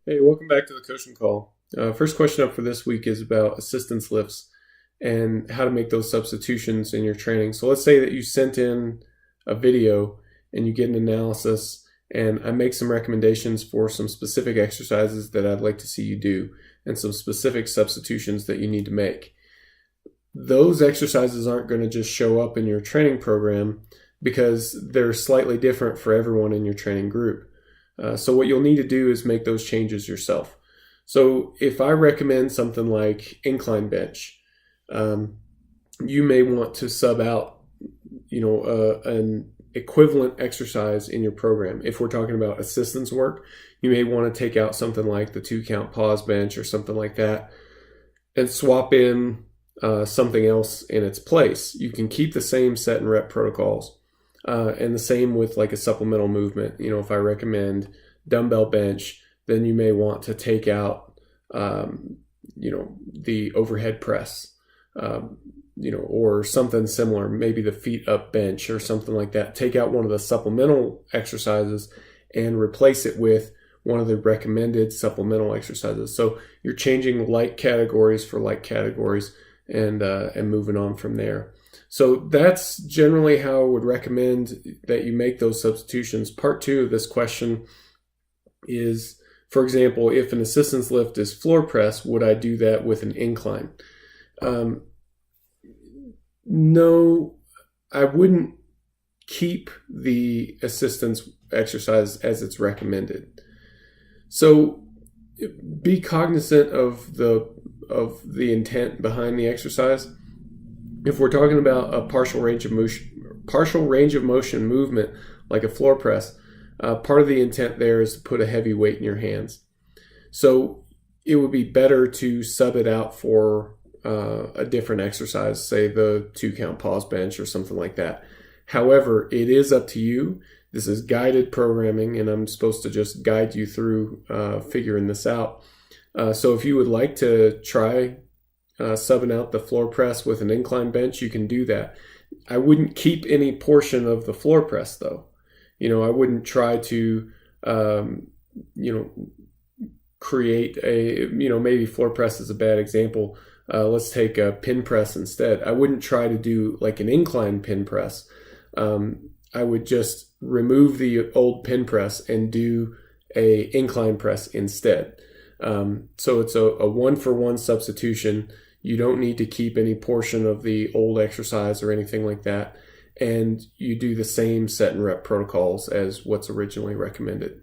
Hey, welcome back to the coaching call. First question up for this week is about assistance lifts and how to make those substitutions in your training. So let's say that you sent in a video and you get an analysis, and I make some recommendations for some specific exercises that I'd like to see you do and some specific substitutions that you need to make. Those exercises aren't going to just show up in your training program because they're slightly different for everyone in your training group. So what you'll need to do is make those changes yourself. So if I recommend something like incline bench, you may want to sub out, an equivalent exercise in your program. If we're talking about assistance work, you may want to take out something like the 2-count pause bench or something like that and swap in something else in its place. You can keep the same set and rep protocols. And the same with like a supplemental movement. If I recommend dumbbell bench, then you may want to take out, the overhead press, or something similar, maybe the feet up bench or something like that. Take out one of the supplemental exercises and replace it with one of the recommended supplemental exercises. So you're changing like categories for like categories and moving on from there. So that's generally how I would recommend that you make those substitutions. Part two of this question is, for example, if an assistance lift is floor press, would I do that with an incline? No, I wouldn't keep the assistance exercise as it's recommended. So be cognizant of the intent behind the exercise. If we're talking about a partial range of motion movement, like a floor press, part of the intent there is to put a heavy weight in your hands. So it would be better to sub it out for a different exercise, say the 2-count pause bench or something like that. However, it is up to you. This is guided programming, and I'm supposed to just guide you through figuring this out. So if you would like to try subbing out the floor press with an incline bench, you can do that. I wouldn't keep any portion of the floor press though. I wouldn't try to, create a, maybe floor press is a bad example. Let's take a pin press instead. I wouldn't try to do like an incline pin press. I would just remove the old pin press and do a incline press instead. So it's a 1-for-1 substitution. You don't need to keep any portion of the old exercise or anything like that. And you do the same set and rep protocols as what's originally recommended.